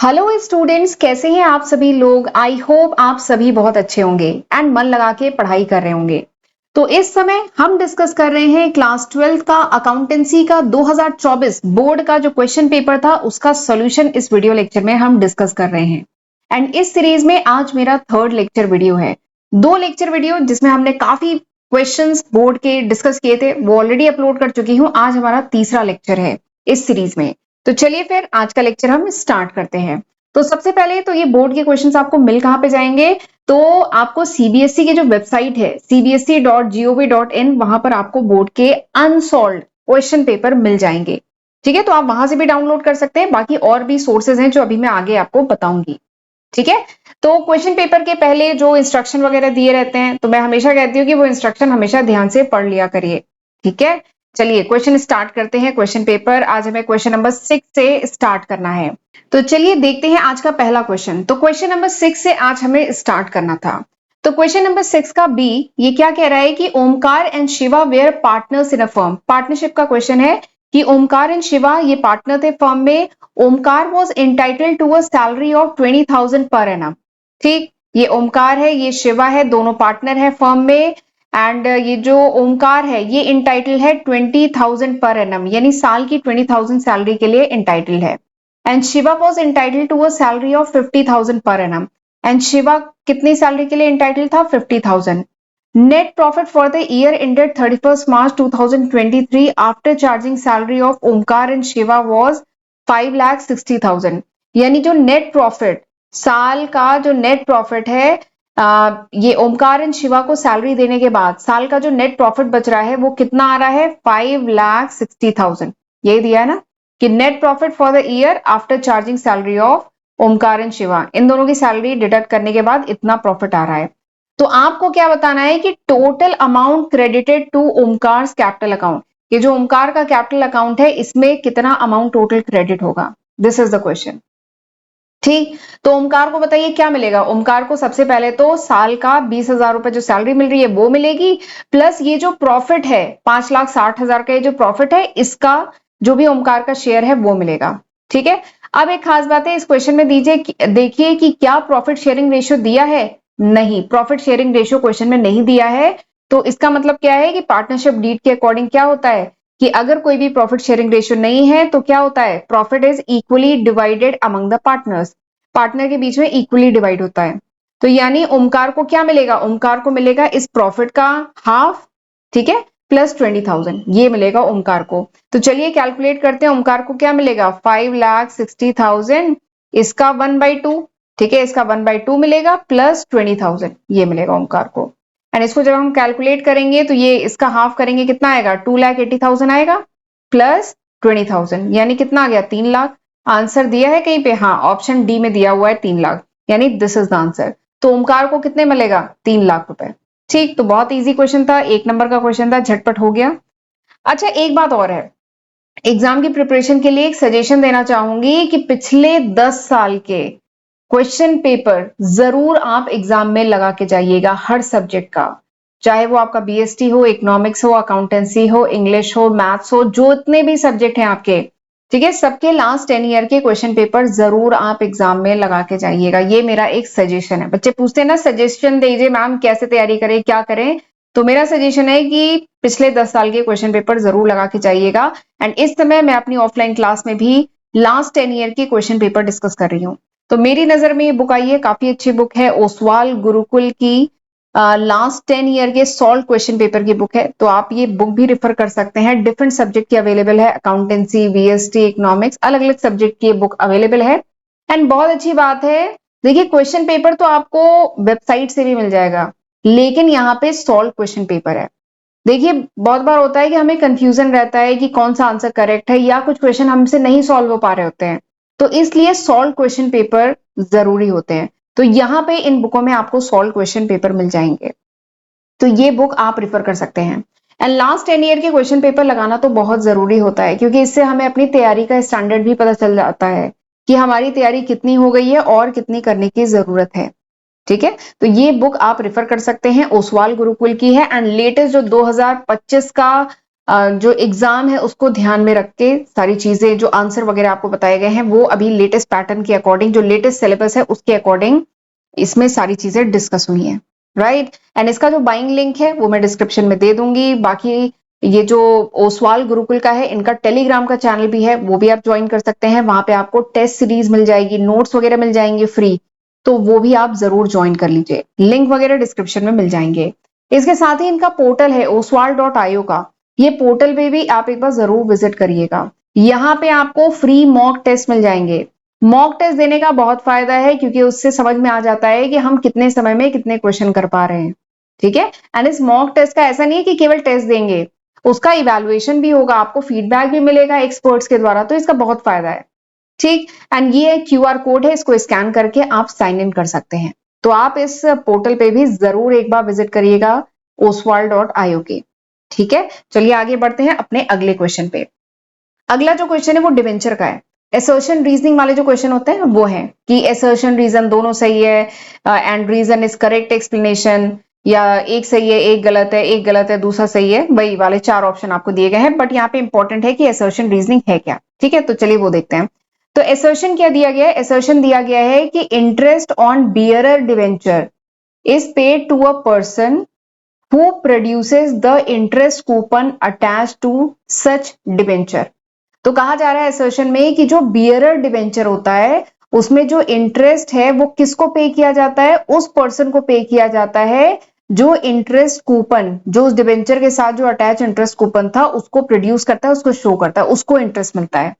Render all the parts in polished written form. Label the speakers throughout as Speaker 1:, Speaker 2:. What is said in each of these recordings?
Speaker 1: Hello students, कैसे हैं आप सभी लोग। आई होप आप सभी बहुत अच्छे होंगे एंड मन लगा के पढ़ाई कर रहे होंगे। तो इस समय हम डिस्कस कर रहे हैं क्लास 12 का अकाउंटेंसी का 2024 बोर्ड का जो क्वेश्चन पेपर था उसका सॉल्यूशन इस वीडियो लेक्चर में हम डिस्कस कर रहे हैं। एंड इस सीरीज में आज मेरा थर्ड लेक्चर वीडियो है। 2 लेक्चर वीडियो जिसमें हमने काफी क्वेश्चंस बोर्ड के डिस्कस किए थे वो ऑलरेडी अपलोड कर चुकी हूँ। आज हमारा तीसरा लेक्चर है इस सीरीज में। तो चलिए फिर आज का लेक्चर हम स्टार्ट करते हैं। तो सबसे पहले तो ये बोर्ड के क्वेश्चंस आपको मिल कहां पे जाएंगे, तो आपको सीबीएसई की जो वेबसाइट है cbse.gov.in वहां पर आपको बोर्ड के अनसॉल्व्ड क्वेश्चन पेपर मिल जाएंगे। ठीक है, तो आप वहां से भी डाउनलोड कर सकते हैं। बाकी और भी सोर्सेज हैं जो अभी मैं आगे आपको बताऊंगी। ठीक है, तो क्वेश्चन पेपर के पहले जो इंस्ट्रक्शन वगैरह दिए रहते हैं तो मैं हमेशा कहती हूँ कि वो इंस्ट्रक्शन हमेशा ध्यान से पढ़ लिया करिए। ठीक है, चलिए क्वेश्चन स्टार्ट करते हैं। क्वेश्चन पेपर आज हमें क्वेश्चन नंबर 6 से स्टार्ट करना है। तो चलिए देखते हैं आज का पहला क्वेश्चन। तो क्वेश्चन नंबर 6 से आज हमें स्टार्ट करना था। तो क्वेश्चन नंबर 6 का बी ये क्या कह रहा है कि Omkar and Shiva were partners in a firm. Partnership का क्वेश्चन है कि ओमकार एंड शिवा ये पार्टनर थे फर्म में। Omkar was entitled to a salary of 20,000 per annum. ठीक, ये ओमकार है, ये शिवा है, दोनों पार्टनर है फर्म में। एंड ये जो ओमकार है ये इंटाइटल है 20,000 पर एनम, यानी साल की 20,000 सैलरी के लिए इंटाइटल्ड है। And Shiva was entitled to a salary of 50,000 per annum. And Shiva कितनी सैलरी के लिए इंटाइटल था? 50,000। Net profit for the year ended 31 March 2023 after charging salary of Omkar and Shiva was 5,60,000। यानी जो नेट प्रॉफिट साल का जो नेट प्रॉफिट है ये ओमकार एंड शिवा को सैलरी देने के बाद साल का जो नेट प्रॉफिट बच रहा है वो कितना आ रहा है? 5,60,000। यही दिया है ना कि net profit for the year after charging salary of Omkar and Shiva, इन दोनों की सैलरी डिडक्ट करने के बाद इतना प्रॉफिट आ रहा है। तो आपको क्या बताना है कि total amount credited to Omkar capital account, ये जो ओमकार का कैपिटल अकाउंट है इसमें कितना अमाउंट टोटल क्रेडिट होगा। This is the question. ठीक, तो ओमकार को बताइए क्या मिलेगा। ओमकार को सबसे पहले तो साल का 20,000 रुपए जो सैलरी मिल रही है वो मिलेगी, प्लस ये जो प्रॉफिट है 5,60,000 का ये जो प्रॉफिट है इसका जो भी ओमकार का शेयर है वो मिलेगा। ठीक है, अब एक खास बात है इस क्वेश्चन में देखिए कि क्या प्रॉफिट शेयरिंग रेशियो दिया है? नहीं, प्रॉफिट शेयरिंग रेशियो क्वेश्चन में नहीं दिया है। तो इसका मतलब क्या है कि पार्टनरशिप डीड के अकॉर्डिंग क्या होता है कि अगर कोई भी प्रॉफिट शेयरिंग रेशियो नहीं है तो क्या होता है? Profit is equally divided among the partners. Partner के बीच में इक्वली डिवाइड होता है। तो यानी ओमकार को क्या मिलेगा? ओमकार को मिलेगा इस प्रॉफिट का हाफ, ठीक है, प्लस 20,000 ये मिलेगा ओमकार को। तो चलिए कैलकुलेट करते हैं। ओमकार को क्या मिलेगा? 5,60,000, इसका 1/2, ठीक है, इसका 1/2 मिलेगा प्लस 20,000 ये मिलेगा ओमकार को। एंड इसको जब हम कैलकुलेट करेंगे तो ये इसका हाफ करेंगे कितना आएगा? 2,80,000 आएगा प्लस 20,000 यानी कितना आ गया? 3 लाख। आंसर दिया है कहीं पे? हाँ, ऑप्शन डी में दिया हुआ है 3 लाख, यानी दिस इज द आंसर। तो ओमकार को कितने मिलेगा? 3 लाख रुपए। ठीक, तो बहुत इजी क्वेश्चन था, 1 नंबर का क्वेश्चन था, झटपट हो गया। अच्छा एक बात और है, एग्जाम की प्रिपरेशन के लिए एक सजेशन देना चाहूंगी कि पिछले 10 साल के क्वेश्चन पेपर जरूर आप एग्जाम में लगा के जाइएगा, हर सब्जेक्ट का, चाहे वो आपका बीएसटी हो, इकोनॉमिक्स हो, अकाउंटेंसी हो, इंग्लिश हो, मैथ्स हो, जो इतने भी सब्जेक्ट हैं आपके, ठीक है, सबके लास्ट 10 ईयर के क्वेश्चन पेपर जरूर आप एग्जाम में लगा के जाइएगा। ये मेरा एक सजेशन है। बच्चे पूछते हैं ना सजेशन दीजिए मैम कैसे तैयारी करें, क्या करें, तो मेरा सजेशन है कि पिछले 10 साल के क्वेश्चन पेपर जरूर लगा के जाइएगा। एंड इस समय मैं अपनी ऑफलाइन क्लास में भी लास्ट 10 ईयर के क्वेश्चन पेपर डिस्कस कर रही हूँ। तो मेरी नजर में ये बुक आई है, काफी अच्छी बुक है, ओसवाल गुरुकुल की लास्ट 10 ईयर के सॉल्व क्वेश्चन पेपर की बुक है। तो आप ये बुक भी रेफर कर सकते हैं। डिफरेंट सब्जेक्ट की अवेलेबल है, अकाउंटेंसी, बीएसटी, इकोनॉमिक्स, अलग अलग सब्जेक्ट की बुक अवेलेबल है। एंड बहुत अच्छी बात है, देखिए क्वेश्चन पेपर तो आपको वेबसाइट से भी मिल जाएगा, लेकिन यहाँ पे सॉल्व क्वेश्चन पेपर है। देखिए बहुत बार होता है कि हमें कंफ्यूजन रहता है कि कौन सा आंसर करेक्ट है, या कुछ क्वेश्चन हमसे नहीं सॉल्व हो पा रहे होते हैं, तो इसलिए सॉल्व क्वेश्चन पेपर जरूरी होते हैं। तो यहाँ पे इन बुकों में आपको सॉल्व क्वेश्चन पेपर मिल जाएंगे, तो ये बुक आप रिफर कर सकते हैं। एंड लास्ट 10 ईयर के क्वेश्चन पेपर लगाना तो बहुत जरूरी होता है, क्योंकि इससे हमें अपनी तैयारी का स्टैंडर्ड भी पता चल जाता है कि हमारी तैयारी कितनी हो गई है और कितनी करने की जरूरत है। ठीक है, तो ये बुक आप रेफर कर सकते हैं, ओसवाल गुरुकुल की है। एंड लेटेस्ट जो 2025 का जो एग्जाम है उसको ध्यान में रख के सारी चीजें, जो आंसर वगैरह आपको बताए गए हैं वो अभी लेटेस्ट पैटर्न के अकॉर्डिंग, जो लेटेस्ट सिलेबस है उसके अकॉर्डिंग इसमें सारी चीजें डिस्कस हुई हैं, राइट। एंड इसका जो बाइंग लिंक है वो मैं डिस्क्रिप्शन में दे दूंगी। बाकी ये जो ओसवाल गुरुकुल का है, इनका टेलीग्राम का चैनल भी है, वो भी आप ज्वाइन कर सकते हैं। वहां पे आपको टेस्ट सीरीज मिल जाएगी, नोट्स वगैरह मिल जाएंगे फ्री, तो वो भी आप जरूर ज्वाइन कर लीजिए। लिंक वगैरह डिस्क्रिप्शन में मिल जाएंगे। इसके साथ ही इनका पोर्टल है oswal.io का, ये पोर्टल पे भी आप एक बार जरूर विजिट करिएगा। यहाँ पे आपको फ्री मॉक टेस्ट मिल जाएंगे। मॉक टेस्ट देने का बहुत फायदा है क्योंकि उससे समझ में आ जाता है कि हम कितने समय में कितने क्वेश्चन कर पा रहे हैं, ठीक है। एंड इस मॉक टेस्ट का ऐसा नहीं है कि केवल टेस्ट देंगे, उसका इवैल्यूएशन भी होगा, आपको फीडबैक भी मिलेगा एक्सपर्ट्स के द्वारा, तो इसका बहुत फायदा है, ठीक। एंड ये QR कोड है, इसको स्कैन करके आप साइन इन कर सकते हैं। तो आप इस पोर्टल पे भी जरूर एक बार विजिट करिएगा oswal.io के, ठीक है। चलिए आगे बढ़ते हैं अपने अगले क्वेश्चन पे। अगला जो क्वेश्चन है वो डिवेंचर का है। एसर्शन रीजनिंग वाले जो क्वेश्चन होते हैं वो है कि एसर्शन रीजन दोनों सही है and reason is correct explanation, या एक सही है एक गलत है दूसरा सही है, वही वाले 4 ऑप्शन आपको दिए गए हैं। बट यहाँ पे इंपॉर्टेंट है कि एसर्शन रीजनिंग है क्या, ठीक है। तो चलिए वो देखते हैं। तो एसर्शन क्या दिया गया है? एसर्शन दिया गया है कि interest on bearer debenture is paid to a person who produces the interest coupon attached to such debenture। तो कहा जा रहा है असर्शन में कि जो बियरर डिवेंचर होता है उसमें जो इंटरेस्ट है वो किसको पे किया जाता है? उस पर्सन को पे किया जाता है जो इंटरेस्ट कूपन, जो उस डिवेंचर के साथ जो अटैच इंटरेस्ट कूपन था उसको प्रोड्यूस करता है, उसको शो करता है, उसको इंटरेस्ट मिलता है,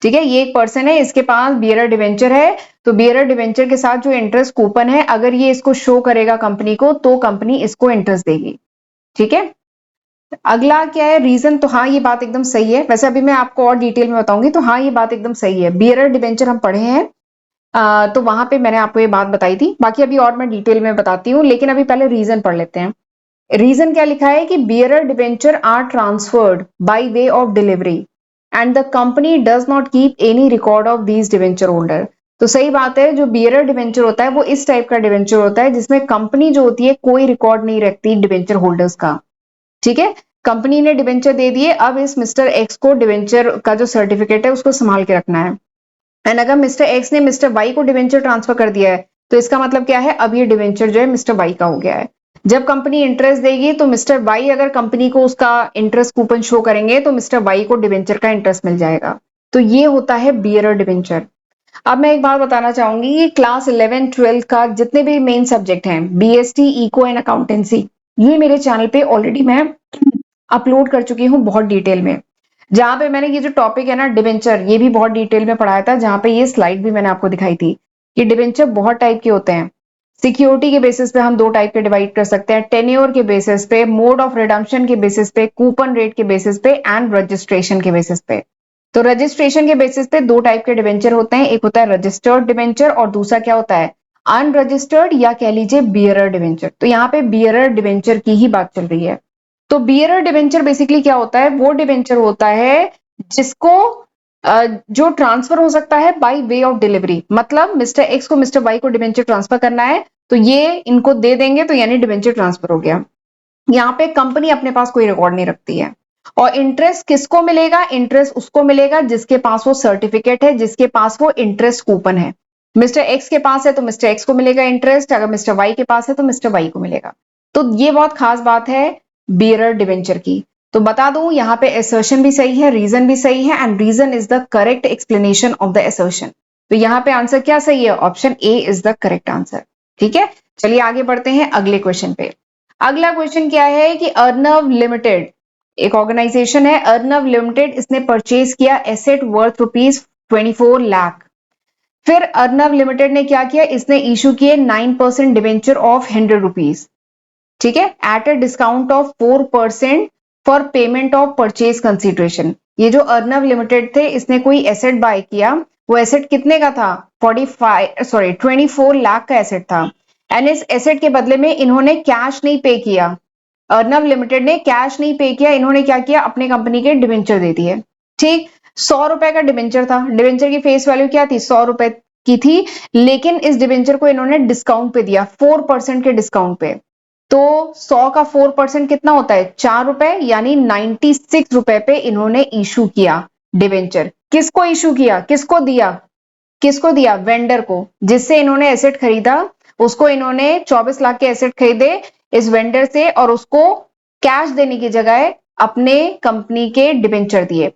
Speaker 1: ठीक है। ये एक पर्सन है, इसके पास बियरर डिवेंचर है, तो बियरर डिवेंचर के साथ जो इंटरेस्ट कूपन है अगर ये इसको शो करेगा कंपनी को, तो कंपनी इसको इंटरेस्ट देगी, ठीक है। अगला क्या है? रीजन। तो हाँ ये बात एकदम सही है, वैसे अभी मैं आपको और डिटेल में बताऊंगी। तो हाँ ये बात एकदम सही है, बियरर डिवेंचर हम पढ़े हैं, तो वहां पे मैंने आपको ये बात बताई थी। बाकी अभी और मैं डिटेल में बताती हूँ, लेकिन अभी पहले रीजन पढ़ लेते हैं। रीजन क्या लिखा है कि bearer debenture are transferred by way of delivery and the company does not keep any record of these debenture holder. तो सही बात है, जो बियरर डिवेंचर होता है वो इस टाइप का डिवेंचर होता है जिसमें कंपनी जो होती है कोई रिकॉर्ड नहीं रखती डिवेंचर होल्डर्स का, ठीक है। कंपनी ने डिवेंचर दे दिए, अब इस मिस्टर एक्स को डिवेंचर का जो सर्टिफिकेट है उसको संभाल के रखना है। एंड अगर मिस्टर एक्स ने मिस्टर वाई को डिवेंचर ट्रांसफर कर दिया है तो इसका मतलब क्या है? अब ये डिवेंचर जो है मिस्टर वाई का हो गया है। जब कंपनी इंटरेस्ट देगी तो मिस्टर वाई अगर कंपनी को उसका इंटरेस्ट कूपन शो करेंगे तो मिस्टर वाई को डिवेंचर का इंटरेस्ट मिल जाएगा। तो ये होता है बियरर डिवेंचर। अब मैं एक बात बताना चाहूंगी कि क्लास 11-12 का जितने भी मेन सब्जेक्ट हैं, बीएसटी, इको एंड अकाउंटेंसी, ये मेरे चैनल पे ऑलरेडी मैं अपलोड कर चुकी हूँ बहुत डिटेल में, जहां पे मैंने ये जो टॉपिक है ना डिवेंचर, ये भी बहुत डिटेल में पढ़ाया था, जहां पे ये स्लाइड भी मैंने आपको दिखाई थी कि डिवेंचर बहुत टाइप के होते हैं। सिक्योरिटी के बेसिस पे हम 2 टाइप के डिवाइड कर सकते हैं, टेन्योर के बेसिस पे, मोड ऑफ रिडम्पशन के बेसिस पे, कूपन रेट के बेसिस पे एंड रजिस्ट्रेशन के बेसिस पे। तो रजिस्ट्रेशन के बेसिस पे 2 टाइप के डिवेंचर होते हैं, एक होता है रजिस्टर्ड डिवेंचर और दूसरा क्या होता है? अनरजिस्टर्ड या कह लीजिए बियरर डिवेंचर। तो यहाँ पे बियरर डिवेंचर की ही बात चल रही है। तो बियरर डिवेंचर बेसिकली क्या होता है? वो डिवेंचर होता है जिसको जो ट्रांसफर हो सकता है बाय वे ऑफ डिलीवरी, मतलब मिस्टर एक्स को मिस्टर वाई को डिवेंचर ट्रांसफर करना है तो ये इनको दे देंगे, तो यानी डिवेंचर ट्रांसफर हो गया। यहाँ पे कंपनी अपने पास कोई रिकॉर्ड नहीं रखती है। और इंटरेस्ट किसको मिलेगा? इंटरेस्ट उसको मिलेगा जिसके पास वो सर्टिफिकेट है, जिसके पास वो इंटरेस्ट कूपन है। मिस्टर एक्स के पास है तो मिस्टर एक्स को मिलेगा इंटरेस्ट, अगर मिस्टर वाई के पास है तो मिस्टर वाई को मिलेगा। तो ये बहुत खास बात है बियरर डिवेंचर की। तो बता दूं यहाँ पे असर्शन भी सही है, रीजन भी सही है, and reason is the correct explanation of the assertion. तो यहाँ पे आंसर क्या सही है? Option A is the correct answer, ठीक है। चलिए आगे बढ़ते हैं अगले क्वेश्चन पे। अगला क्वेश्चन क्या है कि अर्नव लिमिटेड एक ऑर्गेनाइजेशन है, अर्नव लिमिटेड, इसने परचेज किया एसेट वर्थ ₹24 लाख। फिर अर्नव लिमिटेड ने क्या किया? इसने इशू किए 9% डिवेंचर ऑफ ₹100, ठीक है, at a discount of 4% for payment of purchase consideration. ये जो अर्नव लिमिटेड थे इसने कोई एसेट बाय किया, वो एसेट कितने का था? 24 लाख का एसेट था। एंड इस एसेट के बदले में इन्होंने कैश नहीं पे किया, अर्नव लिमिटेड ने कैश नहीं पे किया, इन्होंने क्या किया? अपनी कंपनी के डिवेंचर दे दिए, ठीक। 100 रुपए का डिवेंचर था, डिवेंचर की फेस वैल्यू क्या थी? 100 रुपए की थी, लेकिन इस डिवेंचर को इन्होंने डिस्काउंट पे दिया, 4% के डिस्काउंट पे। तो 100 का 4% कितना होता है, 4 रुपए, यानी 96 रुपए पे इन्होंने इशू किया डिवेंचर। किसको इशू किया, किसको दिया, किसको दिया, वेंडर को, जिससे इन्होंने एसेट खरीदा, उसको इन्होंने 24 लाख के एसेट खरीदे इस वेंडर से, और उसको कैश देने की जगह अपने कंपनी के डिवेंचर दिए।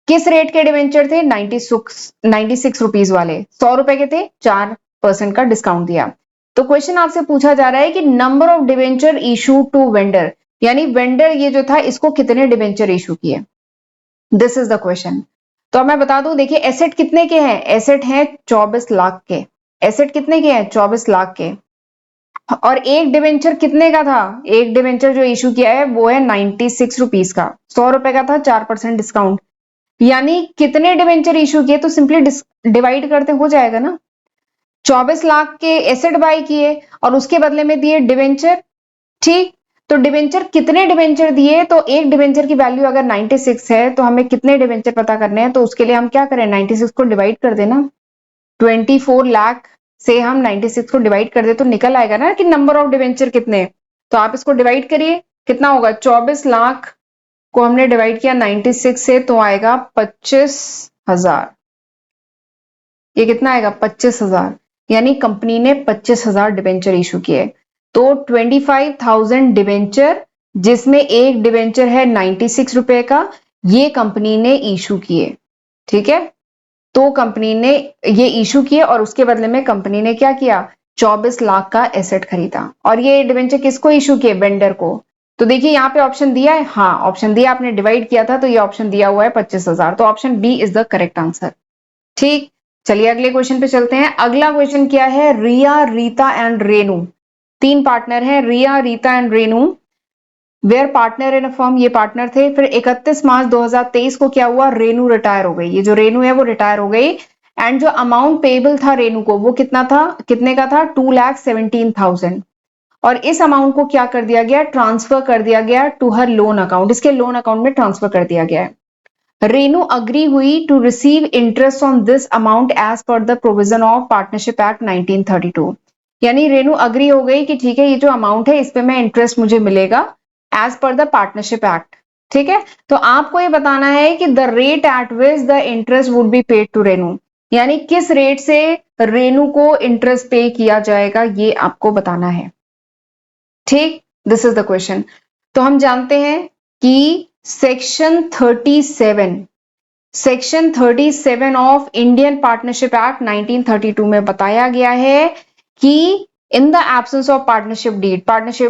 Speaker 1: किस रेट के डिवेंचर थे, 96 रुपीज वाले, 100 रुपए के थे, 4% का डिस्काउंट दिया। तो क्वेश्चन आपसे पूछा जा रहा है कि number of debenture issue to vendor, यानी वेंडर ये जो था इसको कितने डिवेंचर इशू किए, दिस इज द क्वेश्चन। तो मैं बता दूं, देखिए एसेट कितने के हैं, एसेट हैं 24 लाख के, एसेट कितने के हैं, 24 लाख के, और एक डिवेंचर कितने का था, एक डिवेंचर जो इशू किया है वो है 96 रुपीज का, 100 रुपए का था, 4% डिस्काउंट, यानी कितने डिवेंचर इशू किए, तो सिंपली डिवाइड करते हो जाएगा ना, 24 लाख के एसेट बाय किए और उसके बदले में दिए डिवेंचर, ठीक। तो डिवेंचर कितने डिवेंचर दिए, तो एक डिवेंचर की वैल्यू अगर 96 है तो हमें कितने डिवेंचर पता करने हैं, तो उसके लिए हम क्या करें, 96 को डिवाइड कर देना, 24 लाख से हम 96 को डिवाइड कर दे तो निकल आएगा ना कि नंबर ऑफ डिवेंचर कितने। तो आप इसको डिवाइड करिए, कितना होगा, 24 लाख को हमने डिवाइड किया 96 से तो आएगा 25,000, ये कितना आएगा, 25,000, यानी कंपनी ने 25,000 डिवेंचर इशू किए। तो 25,000 डिवेंचर, जिसमें एक डिवेंचर है 96 रुपए का, ये कंपनी ने इशू किए, ठीक है। तो कंपनी ने ये इशू किए और उसके बदले में कंपनी ने क्या किया, 24 लाख का एसेट खरीदा, और ये डिवेंचर किसको इशू किए, वेंडर को। तो देखिए यहाँ पे ऑप्शन दिया है, हाँ ऑप्शन दिया, आपने डिवाइड किया था तो ये ऑप्शन दिया हुआ है 25,000, तो option B is the correct answer, ठीक। चलिए अगले क्वेश्चन पे चलते हैं। अगला क्वेश्चन क्या है, रिया, रीता एंड रेनू, तीन पार्टनर हैं, Riya, Rita and Renu, were partner in a firm, ये पार्टनर थे। फिर 31 मार्च 2023 को क्या हुआ, रेनू रिटायर हो गई, ये जो रेनू है वो रिटायर हो गई, एंड जो अमाउंट पेबल था रेनू को वो कितना था, कितने का था, 2,17,000, और इस अमाउंट को क्या कर दिया गया, ट्रांसफर कर दिया गया टू हर लोन अकाउंट, इसके लोन अकाउंट में ट्रांसफर कर दिया गया है। रेनू अग्री हुई to receive interest on this amount as per the provision of partnership act 1932, यानी रेनू अग्री हो गई कि ठीक है ये जो अमाउंट है इस पे मैं इंटरेस्ट मुझे मिलेगा as per the partnership act, ठीक है। तो आपको ये बताना है कि the rate at which the interest would be paid to Renu, यानी किस रेट से रेनू को इंटरेस्ट पे किया जाएगा, ये आपको बताना है, ठीक। This is the question. तो हम जानते हैं कि section 37 of Indian partnership act 1932 में बताया गया है कि in the absence of partnership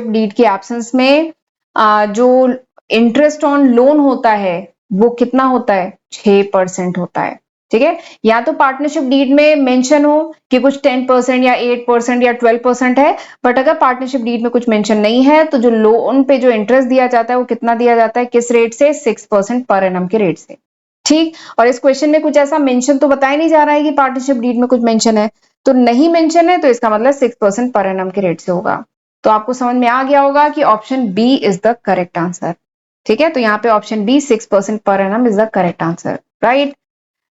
Speaker 1: deed की एब्सेंस में जो इंटरेस्ट ऑन लोन होता है वो कितना होता है, 6% होता है, ठीक है। या तो पार्टनरशिप डीड में मेंशन हो कि कुछ 10% या 8% या 12% है, बट अगर पार्टनरशिप डीड में कुछ मेंशन नहीं है तो जो लोन पे जो इंटरेस्ट दिया जाता है वो कितना दिया जाता है, किस रेट से, 6% पर एनम के रेट से, ठीक। और इस क्वेश्चन में कुछ ऐसा मेंशन तो बताया नहीं जा रहा है कि पार्टनरशिप डीड में कुछ मेंशन है, तो नहीं मेंशन है तो इसका मतलब 6% पर एनम के रेट से होगा। तो आपको समझ में आ गया होगा कि option B is the correct answer, ठीक है। तो यहाँ पे option B 6% per annum is the correct answer, right.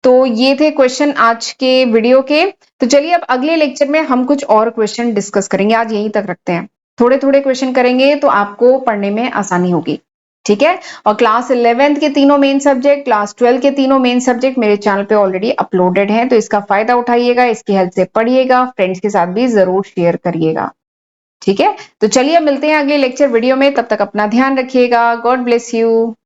Speaker 1: तो ये थे क्वेश्चन आज के वीडियो के। तो चलिए अब अगले लेक्चर में हम कुछ और क्वेश्चन डिस्कस करेंगे, आज यहीं तक रखते हैं, थोड़े थोड़े क्वेश्चन करेंगे तो आपको पढ़ने में आसानी होगी, ठीक है। और क्लास 11th के तीनों मेन सब्जेक्ट, क्लास 12 के तीनों मेन सब्जेक्ट मेरे चैनल पे ऑलरेडी अपलोडेड हैं, तो इसका फायदा उठाइएगा, इसकी हेल्प से पढ़िएगा, फ्रेंड्स के साथ भी जरूर शेयर करिएगा, ठीक है। तो चलिए मिलते हैं अगले लेक्चर वीडियो में, तब तक अपना ध्यान रखिएगा, गॉड ब्लेस यू।